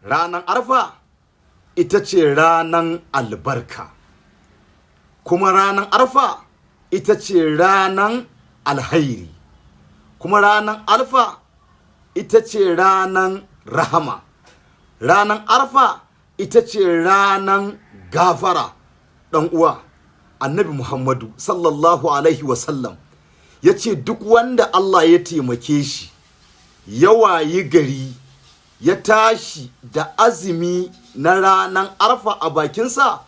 ranan arfa ita ce ranan albarka, kuma ranan arfa ita ce ranan alhairi, kuma ranan arfa ita ce ranan rahama, ranan arfa ita ce ranan gafara. Dan uwa, annabi Muhammadu sallallahu alaihi wasallam ya ce duk wanda Allah ya taimake shi ya wayi gari ya tashi da azumi na ranan arfa a bakinsa,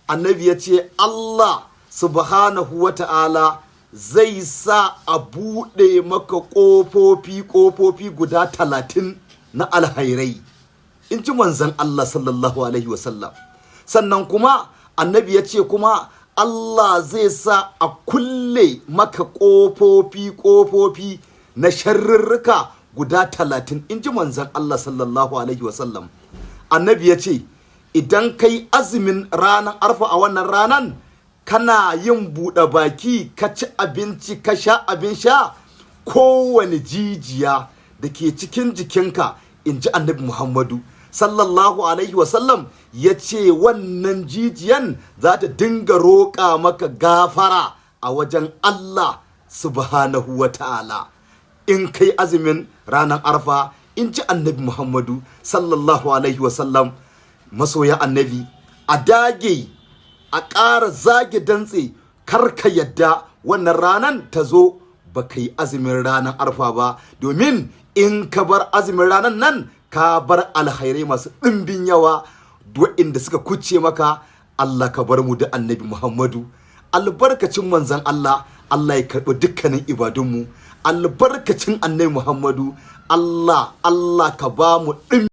annabi ya ce Allah subhanahu wa ta'ala zai sa a buɗe maka ƙofofi guda 30 na alhairai, in ji manzon Allah sallallahu alaihi wasallam. Sannan kuma annabi ya ce kuma Allah zai sa a kulle maka ƙofofi na sharrirrika guda 30, in ji manzon Allah sallallahu alaihi wasallam. Annabi ya ce idan kai azumin ranar arfa a wannan ranan, kana yin buɗe baki ka ci abinci ka sha abin sha, kowane jijiya da ke cikin jikinka, in ji annabi Muhammadu sallallahu alaihi wasallam, ya ce wannan jijiyan za ta dinga roƙa maka gafara a wajen Allah subhanahu wa ta'ala in kai azumin ranar arfa, in ji annabi Muhammadu sallallahu alaihi wasallam. Masoya annabi, a dage a ƙara zage dantse, karka yadda wannan ranan ta zo baka yi azumin ranar arfa ba, domin in ka bar azumin ranan nan ka bar alkhairai masu ɗimbin yawa waɗanda suka kuce maka. Allah ka bar mu da annabi Muhammadu, albarkacin manzon Allah, Allah ya karɓi dukkanin ibadunmu, albarkacin annabi Muhammadu, Allah ka ba mu